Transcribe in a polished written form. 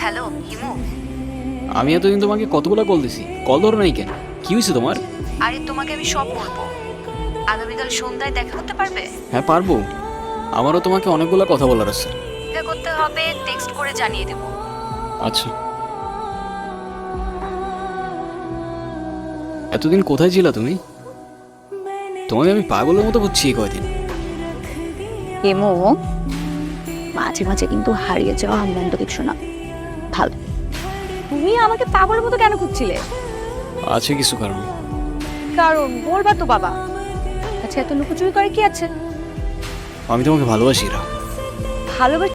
Hello Himu. আমি এতদিন তোমাকে কতগুলো কল দিছি, কল ধরো নাই কেন? কি হয়েছে তোমার? আরে তোমাকে আমি সব বলবো। আগামীকাল সন্ধ্যায় দেখা করতে পারবে? হ্যাঁ পারবো, আমারও তোমাকে অনেকগুলো কথা বলার আছে। দেখা করতে হবে, টেক্সট করে জানিয়ে দেবো। আচ্ছা। এতদিন কোথায় ছিলা তুমি? তোমাকে আমি পাগলের মতো বুঝছি এই কয়দিন। হিমু, মাঝে মাঝে কিন্তু হারিয়ে যাওয়া মন্দ কিছু না, ভালো। তুমি আমাকে পাগলের মতো কেন খুঁজছিলে? আছে কিছু কারণ। কারণ বলবা তো বাবা। আচ্ছা, এত লুকোচুরি করে কি আছে? আমি তোমাকে ভালোবাসি রা। ভালোবাসা